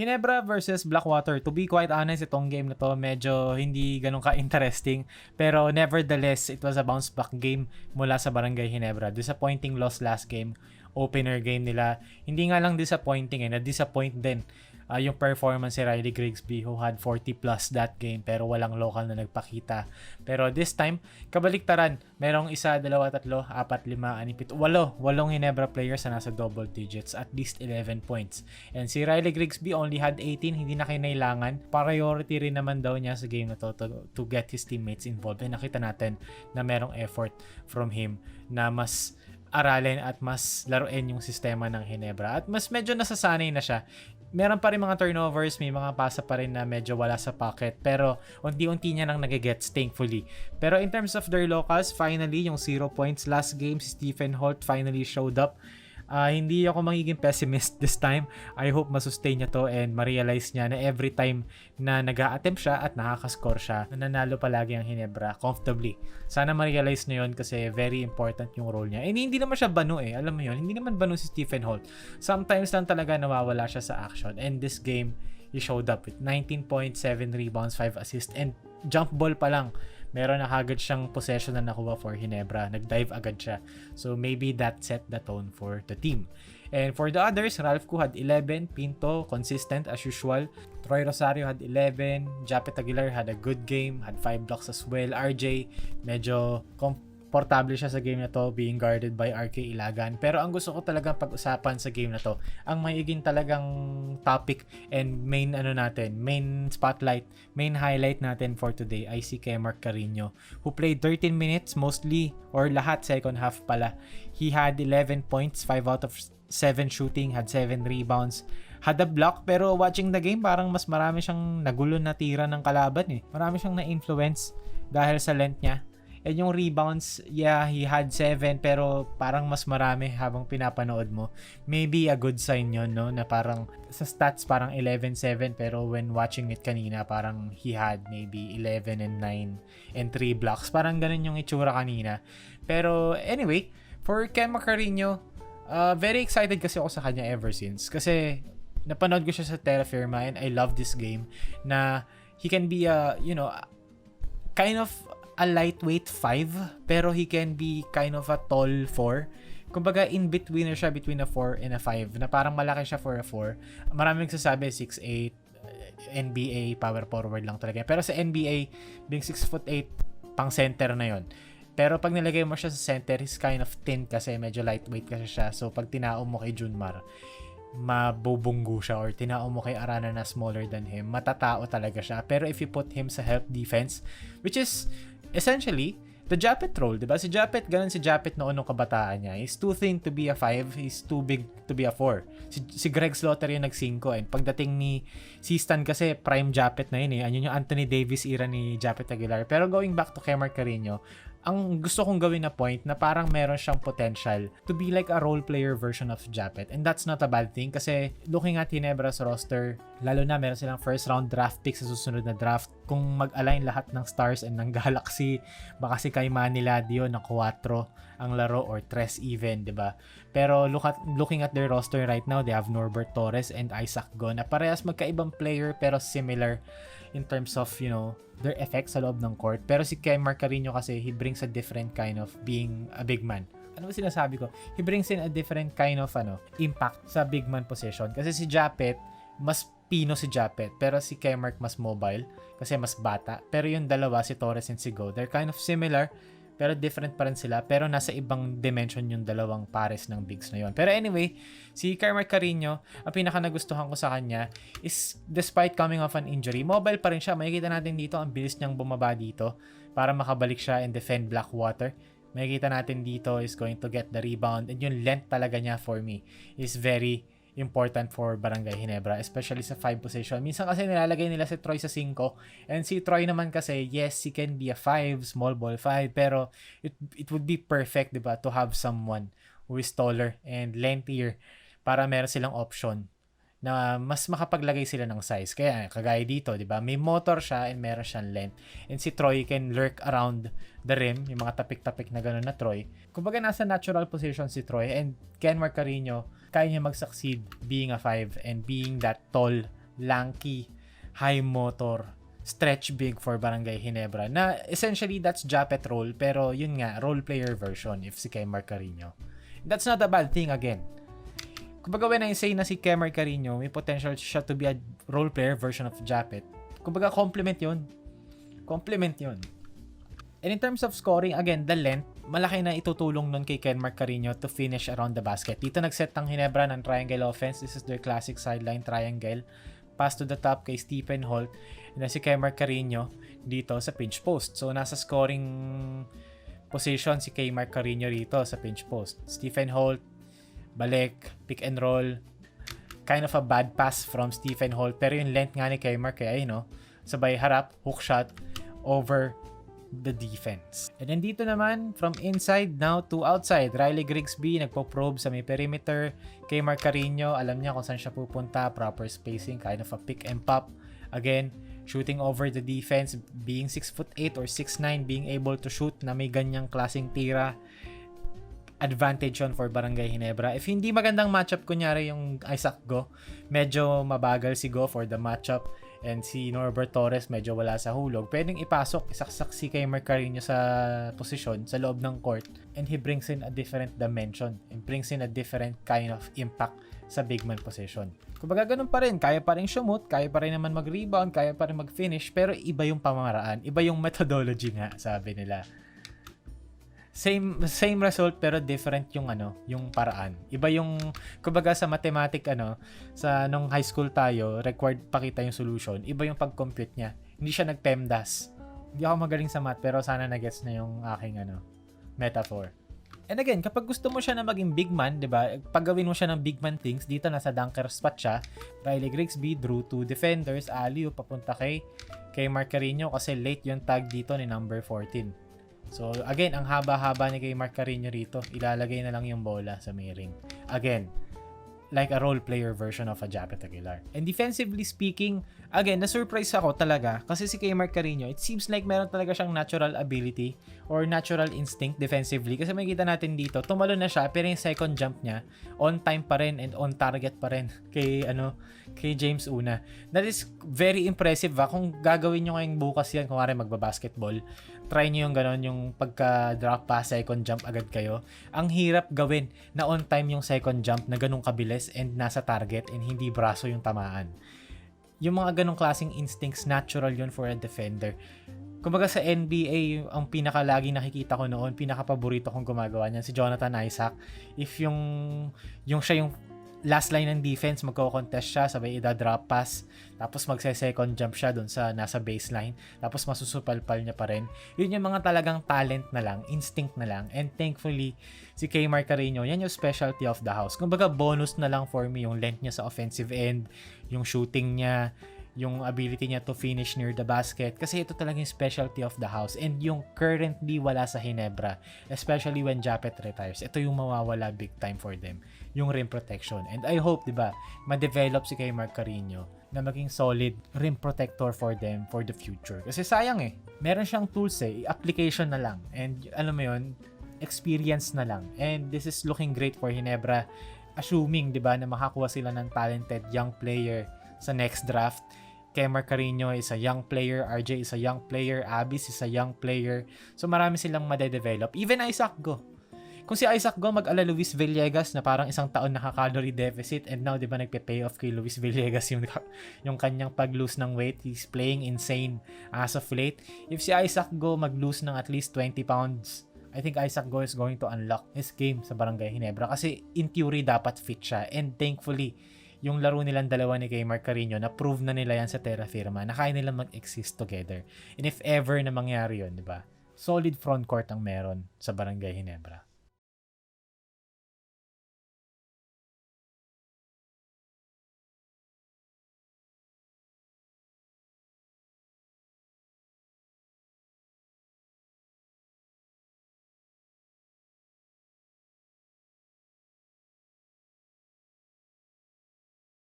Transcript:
Ginebra versus Blackwater. To be quite honest, itong game na to medyo hindi ganun ka-interesting. Pero nevertheless, it was a bounce back game mula sa Barangay Ginebra. Disappointing loss last game. Opener game nila. Hindi nga lang disappointing na-disappoint din yung performance ni Riley Grigsby who had 40 plus that game pero walang local na nagpakita. Pero this time, kabaliktaran. Merong 1, 2, 3, 4, 5, 6, 7, 8, 8 Ginebra players na nasa double digits, at least 11 points. And si Riley Grigsby only had 18, hindi na kinailangan. Priority rin naman daw niya sa game na to get his teammates involved. And nakita natin na merong effort from him na mas aralin at mas laruin yung sistema ng Ginebra. At mas medyo nasasanay na siya. Meron pa rin mga turnovers, may mga pasa pa rin na medyo wala sa pocket, pero unti-unti niya nang nagigets, thankfully. Pero in terms of their locals, finally, yung 0 points last game, si Stephen Holt finally showed up. Hindi ako magiging pessimist this time. I hope masustain niya to and ma-realize niya na every time na nag-a-attempt siya at nakakascore siya, nanalo palagi ang Ginebra comfortably. Sana ma-realize niya yun kasi very important yung role niya. And hindi naman siya banu alam mo yun, hindi naman banu si Stephen Holt. Sometimes lang talaga nawawala siya sa action. And this game, he showed up with 19 points, 7 rebounds, 5 assists, and jump ball pa lang. Meron na agad siyang possession na nakuha for Ginebra. Nag-dive agad siya. So maybe that set the tone for the team. And for the others, Ralph Koo had 11, Pinto, consistent as usual. Troy Rosario had 11, Japet Aguilar had a good game, had 5 blocks as well. RJ, medyo komportable siya sa game na to, being guarded by RK Ilagan. Pero ang gusto ko talagang pag-usapan sa game na to, ang maiging talagang topic and main main spotlight, main highlight natin for today ay si Kemar Carino, who played 13 minutes mostly, or lahat second half pala. He had 11 points, 5 out of 7 shooting, had 7 rebounds, had a block, pero watching the game parang mas marami siyang nagulo na tira ng kalaban eh. Marami siyang na-influence dahil sa length niya. And yung rebounds, yeah, he had 7 pero parang mas marami habang pinapanood mo. Maybe a good sign yun, no? Na parang sa stats parang 11-7 pero when watching it kanina parang he had maybe 11 and 9 and 3 blocks. Parang ganun yung itsura kanina. Pero anyway, for Ken Macarino, very excited kasi ako sa kanya ever since. Kasi napanood ko siya sa Terra Firma and I love this game na he can be a, kind of a lightweight 5 pero he can be kind of a tall 4. Kumbaga in-betweener siya between a 4 and a 5 na parang malaki siya for a 4. Maraming nagsasabi 6'8", NBA power forward lang talaga. Pero sa NBA, being 6'8", pang center na yon. Pero pag nilagay mo siya sa center, he's kind of thin kasi medyo lightweight kasi siya. So pag tinaom mo kay Junmar, mabubunggo siya, or tinaom mo kay Arana na smaller than him, matatao talaga siya. Pero if you put him sa help defense, which is essentially the Japet role, diba? Si Japet, ganun si Japet noon nung kabataan niya. He's too thin to be a 5, he's too big to be a 4. Si Greg Slaughter yung nag-5, and pagdating ni Sistan kasi prime Japet na yun eh. Ayun yung Anthony Davis era ni Japet Aguilar. Pero going back to Kemar Carino, ang gusto kong gawin na point na parang meron siyang potential to be like a role player version of Japet. And that's not a bad thing kasi looking at Ginebra's roster, lalo na meron silang first round draft pick sa susunod na draft. Kung mag-align lahat ng stars and ng galaxy, baka si Kayman nila Dio ng 4 ang laro or 3 even, diba? Pero looking at their roster right now, they have Norbert Torres and Isaac Go na parehas magkaibang player pero similar in terms of, their effects sa loob ng court. Pero si Kemar Carino kasi, he brings a different kind of being a big man. Ano ba sinasabi ko? He brings in a different kind of impact sa big man position. Kasi si Japet, mas pino si Japet. Pero si Kemar mas mobile kasi mas bata. Pero yung dalawa, si Torres and si Go, they're kind of similar pero different pa rin sila. Pero nasa ibang dimension yung dalawang pares ng bigs na yon. Pero anyway, si Kemar Carino, ang pinaka nagustuhan ko sa kanya is despite coming off an injury, mobile pa rin siya. Makikita natin dito, ang bilis niyang bumaba dito para makabalik siya and defend Blackwater. Makikita natin dito is going to get the rebound. And yung length talaga niya for me is very important for Barangay Ginebra, especially sa 5 position. Minsan kasi nilalagay nila si Troy sa 5, and si Troy naman kasi, yes, he can be a 5, small ball 5, pero it would be perfect, diba, to have someone who is taller and lengthier para meron silang option na mas makapaglagay sila ng size. Kaya kagaya dito, 'di ba? May motor siya and meron siyang length. And si Troy can lurk around the rim, yung mga tapik-tapik na gano'n na Troy. Kumbaga nasa natural position si Troy, and Kemar Carino kaya niya mag-succeed being a 5 and being that tall lanky, high motor, stretch big for Barangay Ginebra. Na essentially that's Japet role, pero yun nga, role player version if si Kemar Carino. That's not a bad thing again. Kumbaga when I say na si Kemar Carino, may potential siya to be a role player version of Japet. Kumbaga complement yun. And in terms of scoring, again, the length, malaki na itutulong nun kay Kemar Carino to finish around the basket. Dito nagset ng Ginebra ng triangle offense. This is their classic sideline triangle. Pass to the top kay Stephen Holt. And si Kemar Carino dito sa pinch post. So, nasa scoring position si Kemar Carino rito sa pinch post. Stephen Holt, balik, pick and roll. Kind of a bad pass from Stephen Holt. Pero yung length nga ni Kemar, kaya sabay harap, hook shot, over the defense. And then dito naman, from inside now to outside, Riley Grigsby nagpo-probe sa may perimeter. Kemar Carino, alam niya kung saan siya pupunta, proper spacing, kind of a pick and pop. Again, shooting over the defense, being 6'8" or 6'9", being able to shoot na may ganyang klaseng tira, advantage yun for Barangay Ginebra. If hindi magandang matchup, kunyari yung Isaac Go, medyo mabagal si Go for the matchup, and si Norbert Torres medyo wala sa hulog, pwedeng ipasok, isaksak si Kemar Carino sa posisyon, sa loob ng court, and he brings in a different dimension, and brings in a different kind of impact sa big man position. Kumbaga ganun pa rin, kaya pa rin shoot, kaya pa rin naman mag-rebound, kaya pa rin mag-finish, pero iba yung pamamaraan, iba yung methodology nga, sabi nila. Same result pero different yung yung paraan. Iba yung kumbaga sa mathematic sa nung high school tayo, required pakita yung solution. Iba yung pag-compute niya. Hindi siya nag-PEMDAS. Hindi ako magaling sa math pero sana na-gets na yung aking metaphor. And again, kapag gusto mo siya na maging big man, 'di ba? Pag gawin mo siya ng big man things, dito nasa dunker spot siya. Riley Grigsby drew 2 defenders, alley-oop papunta kay Kemar Carino kasi late yung tag dito ni number 14. So again, ang haba-haba ni Kemar Carino rito, ilalagay na lang yung bola sa may ring. Again, like a role player version of a Japet Aguilar. And defensively speaking, again, na-surprise ako talaga kasi si Kemar Carino, it seems like meron talaga siyang natural ability or natural instinct defensively kasi makikita natin dito, tumalo na siya pero yung second jump niya, on time pa rin and on target pa rin kay James Una. That is very impressive Kung gagawin nyo ngayong bukas yan, kung magbabasketball, try nyo yung ganon, yung pagka-drop pass, second jump agad kayo. Ang hirap gawin na on time yung second jump na ganong kabilis and nasa target and hindi braso yung tamaan. Yung mga ganong klaseng instincts, natural yun for a defender. Kumbaga sa NBA, ang pinaka-lagi nakikita ko noon, pinaka-paborito kong gumagawa niyan, si Jonathan Isaac. If yung siya yung last line ng defense, magko-contest siya, sabay ida-drop pass, tapos magse-second jump siya dun sa nasa baseline, tapos masusupalpal niya pa rin. Yun yung mga talagang talent na lang, instinct na lang, and thankfully, si Kemar Carino, yan yung specialty of the house. Kumbaga, bonus na lang for me yung length niya sa offensive end, yung shooting niya, yung ability niya to finish near the basket, kasi ito talagang specialty of the house, and yung currently wala sa Ginebra, especially when Japet retires, ito yung mawawala big time for them, yung rim protection. And I hope, diba, ma-develop si Kemar Carino na maging solid rim protector for them for the future. Kasi sayang meron siyang tools application na lang, and alam mo yun, experience na lang, and this is looking great for Ginebra, assuming, diba, na makakuha sila ng talented young player sa next draft. Kemar Carino is a young player, RJ is a young player, Abis is a young player. So marami silang madedevelop. Even Isaac Go. Kung si Isaac Go mag-ala Luis Villegas na parang isang taon nakaka-calorie deficit, and now 'di ba nagpe-pay off kay Luis Villegas yung kanyang pag-lose ng weight. He's playing insane as of late. If si Isaac Go mag-lose ng at least 20 pounds, I think Isaac Go is going to unlock his game sa Barangay Ginebra kasi in theory dapat fit siya, and thankfully yung laro nilang dalawa ni Kemar Carino, na-prove na nila yan sa Terra Firma, na kaya nilang mag-exist together. And if ever na mangyari yun, di ba? Solid front court ang meron sa Barangay Ginebra.